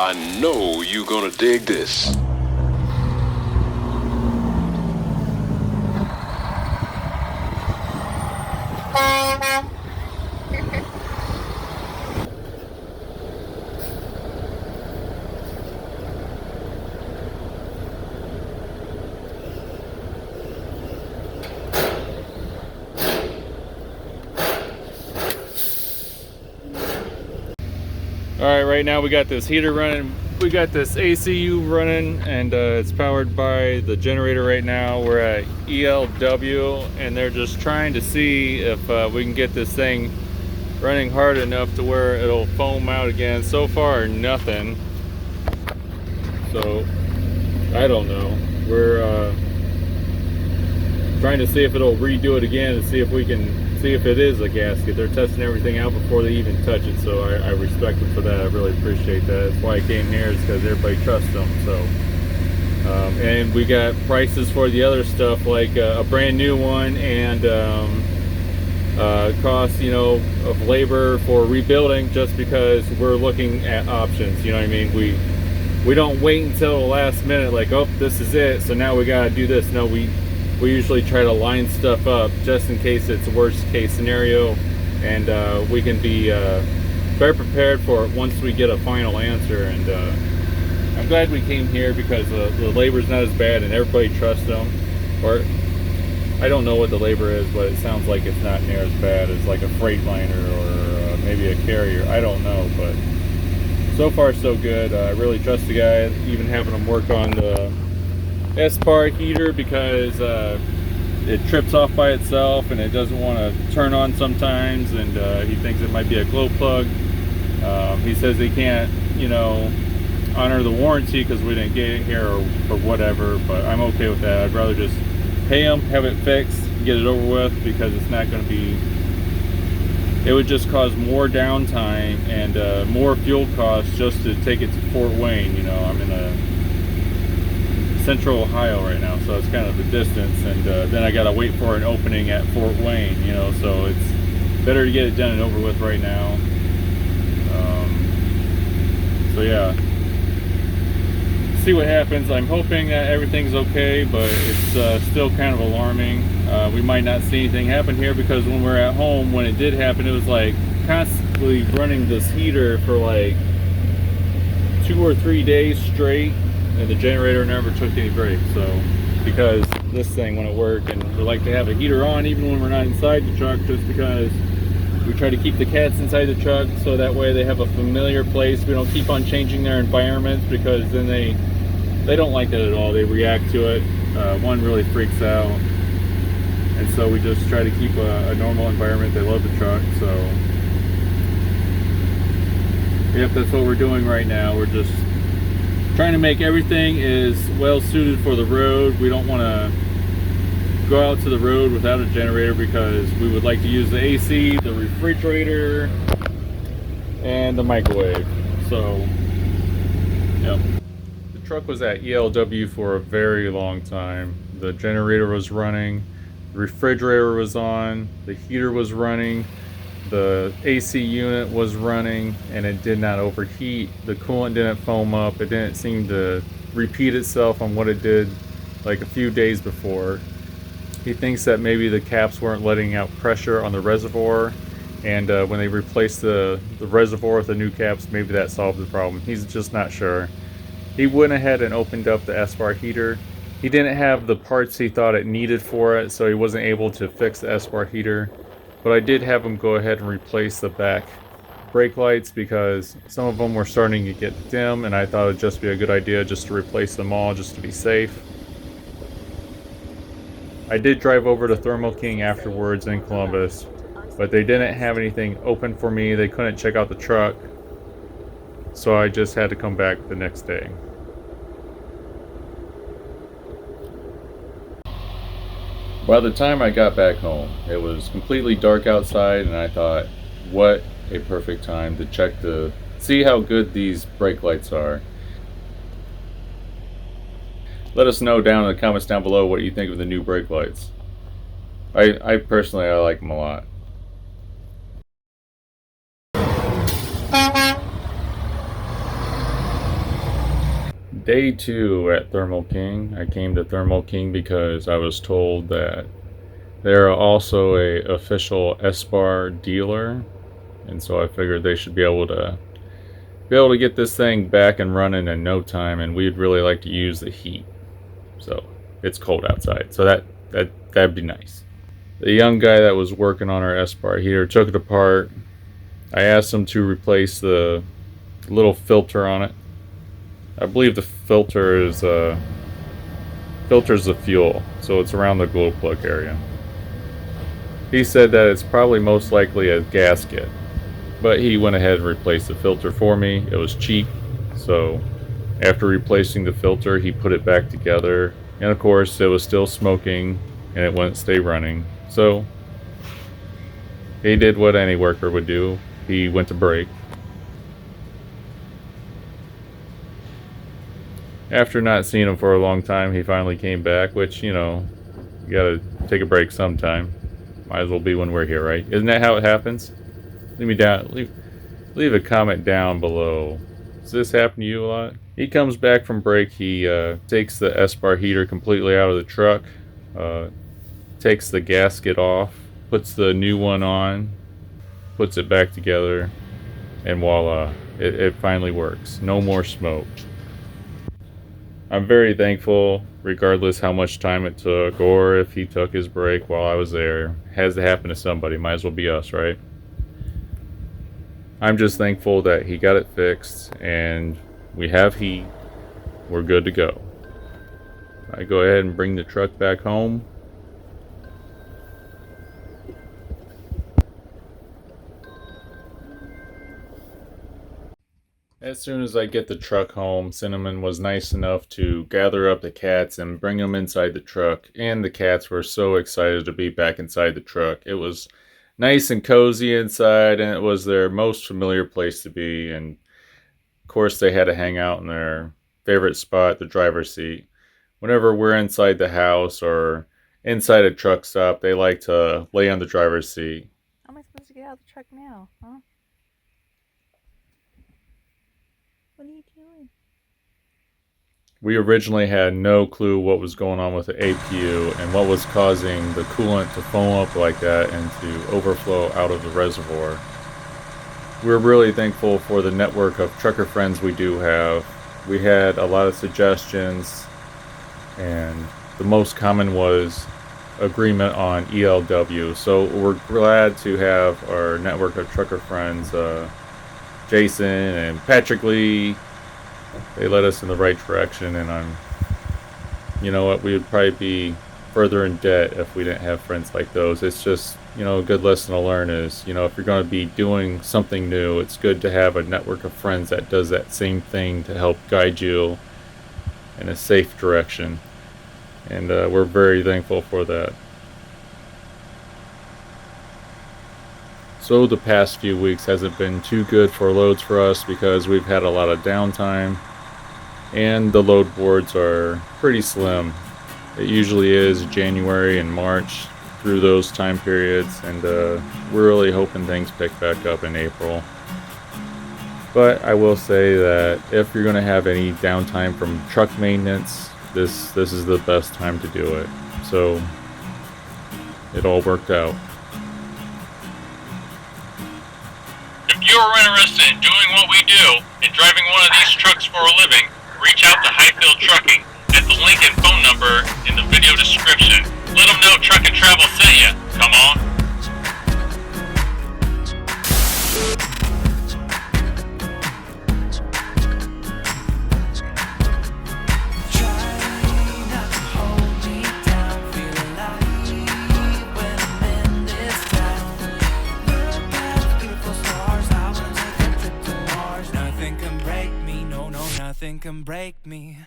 I know you're gonna dig this. Alright, right now we got this heater running, we got this ACU running, and it's powered by the generator right now. We're at ELW, and they're just trying to see if we can get this thing running hard enough to where it'll foam out again. So far, nothing. So, I don't know. We're trying to see if it'll redo it again and see if we can see if it is a gasket. They're testing everything out before they even touch it, so I respect them for that. I really appreciate that. That's why I came here, is because everybody trusts them. So and we got prices for the other stuff, like a brand new one, and cost, you know, of labor for rebuilding, just because we're looking at options. You know what I mean? We don't wait until the last minute, like, oh, this is it, so now we gotta do this. No, we usually try to line stuff up just in case it's a worst case scenario, and we can be better prepared for it once we get a final answer. And I'm glad we came here, because the labor's not as bad and everybody trusts them. Or I don't know what the labor is, but it sounds like it's not near as bad as like a Freightliner or maybe a Carrier. I don't know, but so far so good. I really trust the guy, even having him work on the Espar heater, because it trips off by itself and it doesn't want to turn on sometimes, and he thinks it might be a glow plug. He says he can't, you know, honor the warranty because we didn't get it here or whatever, but I'm okay with that. I'd rather just pay him, have it fixed, get it over with, because it's not going to be, it would just cause more downtime and more fuel costs just to take it to Fort Wayne. You know, I'm in a Central Ohio right now, so it's kind of the distance, and then I gotta wait for an opening at Fort Wayne, you know, so it's better to get it done and over with right now. So yeah, see what happens. I'm hoping that everything's okay, but it's still kind of alarming. We might not see anything happen here, because when we're at home, when it did happen, it was like constantly running this heater for like 2 or 3 days straight, and the generator never took any breaks. So, because this thing wouldn't work, and we like to have a heater on even when we're not inside the truck, just because we try to keep the cats inside the truck, so that way they have a familiar place. We don't keep on changing their environments, because then they don't like that at all. They react to it. One really freaks out, and so we just try to keep a normal environment. They love the truck, so yep, that's what we're doing right now. We're just trying to make everything is well suited for the road. We don't want to go out to the road without a generator, because we would like to use the AC, the refrigerator, and the microwave. So, yep. The truck was at ELW for a very long time. The generator was running, the refrigerator was on, the heater was running, the AC unit was running, and it did not overheat. The coolant didn't foam up. It didn't seem to repeat itself on what it did like a few days before. He thinks that maybe the caps weren't letting out pressure on the reservoir, and when they replaced the reservoir with the new caps, maybe that solved the problem. He's just not sure. He went ahead and opened up the Espar heater. He didn't have the parts he thought it needed for it, so he wasn't able to fix the Espar heater. But I did have him go ahead and replace the back brake lights, because some of them were starting to get dim, and I thought it would just be a good idea just to replace them all, just to be safe. I did drive over to Thermo King afterwards in Columbus, but they didn't have anything open for me. They couldn't check out the truck, so I just had to come back the next day. By the time I got back home, it was completely dark outside, and I thought, what a perfect time to check to see how good these brake lights are. Let us know down in the comments down below what you think of the new brake lights. I personally, I like them a lot. Day 2 at Thermal King. I came to Thermal King because I was told that they're also a official Espar dealer, and so I figured they should be able to get this thing back and running in no time, and we'd really like to use the heat. So it's cold outside, so that'd be nice. The young guy that was working on our Espar heater took it apart. I asked him to replace the little filter on it. I believe the filter is filters the fuel, so it's around the glow plug area. He said that it's probably most likely a gasket, but he went ahead and replaced the filter for me. It was cheap, so after replacing the filter, he put it back together, and of course it was still smoking and it wouldn't stay running. So he did what any worker would do. He went to break. After not seeing him for a long time, he finally came back, which, you know, you gotta take a break sometime. Might as well be when we're here, right? Isn't that how it happens? Leave a comment down below. Does this happen to you a lot? He comes back from break, he takes the Espar heater completely out of the truck, takes the gasket off, puts the new one on, puts it back together, and voila, it finally works. No more smoke. I'm very thankful, regardless how much time it took, or if he took his break while I was there. It has to happen to somebody, might as well be us, right? I'm just thankful that he got it fixed, and we have heat. We're good to go. I go ahead and bring the truck back home. As soon as I get the truck home, Cinnamon was nice enough to gather up the cats and bring them inside the truck, and the cats were so excited to be back inside the truck. It was nice and cozy inside, and it was their most familiar place to be, and of course they had to hang out in their favorite spot, the driver's seat. Whenever we're inside the house or inside a truck stop, they like to lay on the driver's seat. How am I supposed to get out of the truck now, huh? What are you doing? We originally had no clue what was going on with the APU and what was causing the coolant to foam up like that and to overflow out of the reservoir. We're really thankful for the network of trucker friends we do have. We had a lot of suggestions, and the most common was agreement on ELW. So we're glad to have our network of trucker friends, Jason and Patrick Lee. They led us in the right direction, and you know what, we would probably be further in debt if we didn't have friends like those. It's just, you know, a good lesson to learn is, you know, if you're going to be doing something new, it's good to have a network of friends that does that same thing to help guide you in a safe direction. And we're very thankful for that. So the past few weeks hasn't been too good for loads for us because we've had a lot of downtime, and the load boards are pretty slim. It usually is January and March through those time periods, and we're really hoping things pick back up in April. But I will say that if you're going to have any downtime from truck maintenance, this is the best time to do it. So it all worked out. If you are interested in doing what we do and driving one of these trucks for a living, reach out to Hyfield Trucking at the link and phone number in the video description. Let them know Truck and Travel sent you. Come on. Nothing can break me.